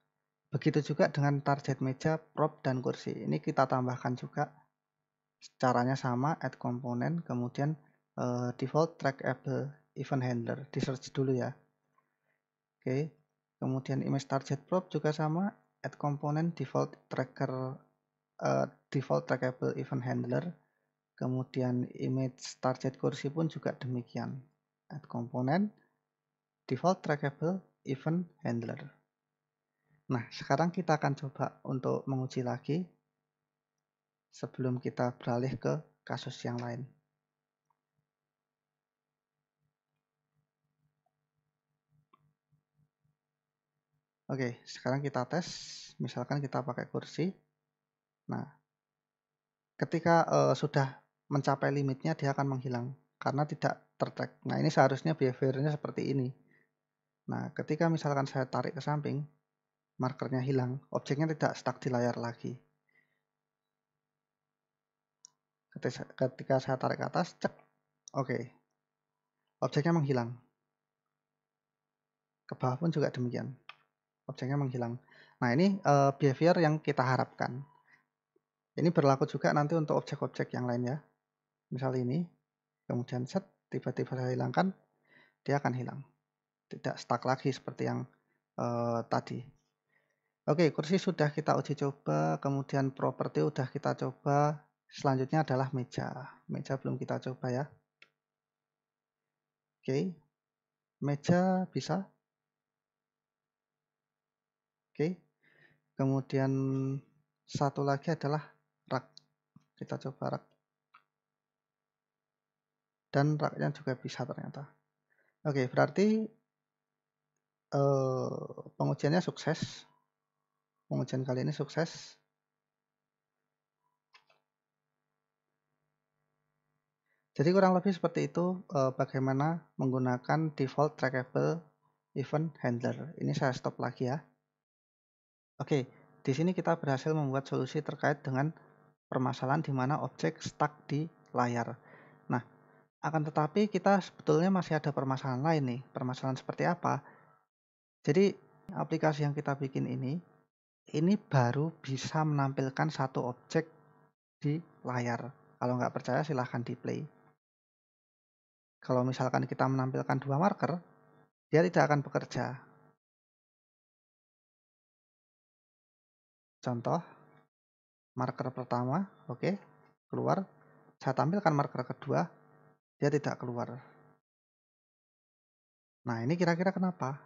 Begitu juga dengan target meja, prop, dan kursi. Ini kita tambahkan juga. Caranya sama, add komponen, kemudian default trackable event handler. Di search dulu ya. Oke. Kemudian image target prop juga sama, add komponen default trackable event handler. Kemudian image target kursi pun juga demikian. Add komponen default trackable event handler. Nah, sekarang kita akan coba untuk menguji lagi sebelum kita beralih ke kasus yang lain. Oke, sekarang kita tes. Misalkan kita pakai kursi. Nah, ketika sudah mencapai limitnya, dia akan menghilang karena tidak tertrack. Nah, ini seharusnya behaviornya seperti ini. Nah, ketika misalkan saya tarik ke samping, markernya hilang, objeknya tidak stuck di layar lagi. Ketika saya tarik ke atas, cek, oke, objeknya menghilang. Ke bawah pun juga demikian, objeknya menghilang. Nah, ini behavior yang kita harapkan. Ini berlaku juga nanti untuk objek-objek yang lain ya. Misal ini, kemudian set, tiba-tiba saya hilangkan, dia akan hilang. Tidak stuck lagi seperti yang tadi. Oke, kursi sudah kita uji coba, kemudian properti sudah kita coba. Selanjutnya adalah meja. Meja belum kita coba ya. Oke, meja bisa. Oke, kemudian satu lagi adalah rak. Kita coba rak. Dan raknya juga bisa ternyata. Oke, berarti pengujiannya sukses. Pengujian kali ini sukses. Jadi kurang lebih seperti itu bagaimana menggunakan default trackable event handler. Ini saya stop lagi ya. Oke, di sini kita berhasil membuat solusi terkait dengan permasalahan di mana objek stuck di layar. Nah, akan tetapi kita sebetulnya masih ada permasalahan lain nih. Permasalahan seperti apa? Jadi aplikasi yang kita bikin ini baru bisa menampilkan satu objek di layar. Kalau nggak percaya silahkan di play. Kalau misalkan kita menampilkan dua marker, dia tidak akan bekerja. Contoh, marker pertama, oke, keluar. Saya tampilkan marker kedua, dia tidak keluar. Nah, ini kira-kira kenapa?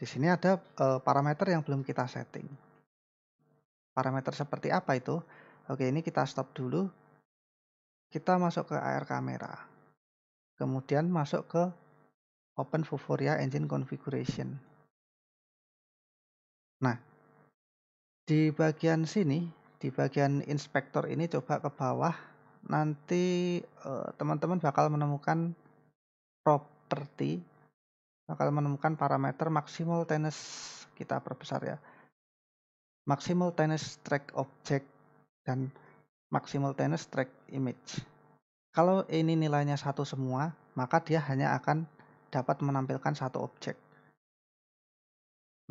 Di sini ada parameter yang belum kita setting. Parameter seperti apa itu? Oke, ini kita stop dulu. Kita masuk ke AR kamera. Kemudian masuk ke open Vuforia Engine Configuration. Nah, di bagian sini, di bagian inspektor ini coba ke bawah, nanti teman-teman bakal menemukan property, bakal menemukan parameter maximal tenness, kita perbesar ya, maximal tenness track object dan maximal tenness track image. Kalau ini nilainya satu semua, maka dia hanya akan dapat menampilkan satu objek.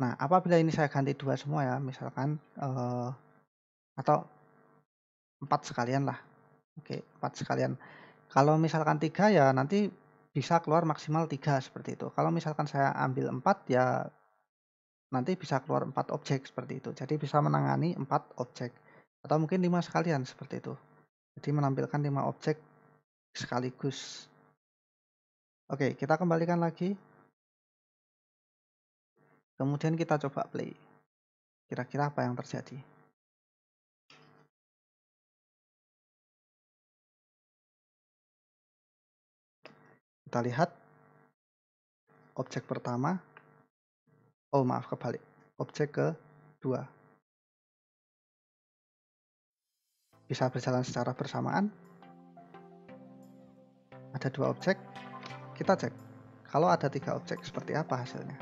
Nah, apabila ini saya ganti dua semua ya, misalkan atau 4 sekalian lah. Oke, 4 sekalian. Kalau misalkan 3 ya nanti bisa keluar maksimal 3 seperti itu. Kalau misalkan saya ambil 4 ya nanti bisa keluar 4 objek seperti itu. Jadi bisa menangani 4 objek. Atau mungkin 5 sekalian seperti itu. Jadi menampilkan 5 objek sekaligus. Oke, kita kembalikan lagi. Kemudian kita coba play. Kira-kira apa yang terjadi? Kita lihat objek pertama. Oh maaf, kebalik. Objek kedua. Bisa berjalan secara bersamaan. Ada 2 objek. Kita cek. Kalau ada 3 objek, seperti apa hasilnya?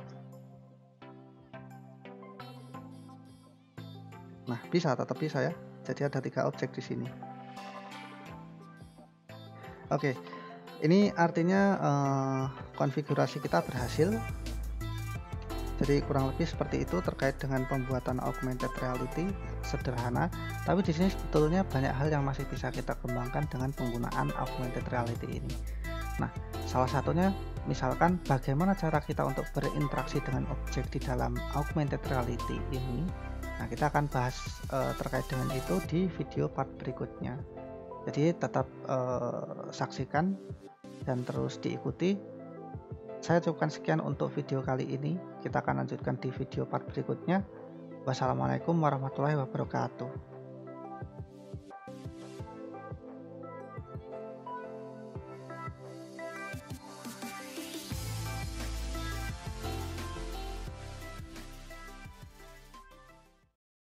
Nah, bisa, tetap bisa ya. Jadi ada 3 objek di sini. Oke, ini artinya konfigurasi kita berhasil. Jadi kurang lebih seperti itu terkait dengan pembuatan augmented reality sederhana. Tapi di sini sebetulnya banyak hal yang masih bisa kita kembangkan dengan penggunaan augmented reality ini. Nah, salah satunya misalkan bagaimana cara kita untuk berinteraksi dengan objek di dalam augmented reality ini. Nah, kita akan bahas terkait dengan itu di video part berikutnya. Jadi tetap saksikan dan terus diikuti. Saya cukupkan sekian untuk video kali ini. Kita akan lanjutkan di video part berikutnya. Wassalamualaikum warahmatullahi wabarakatuh.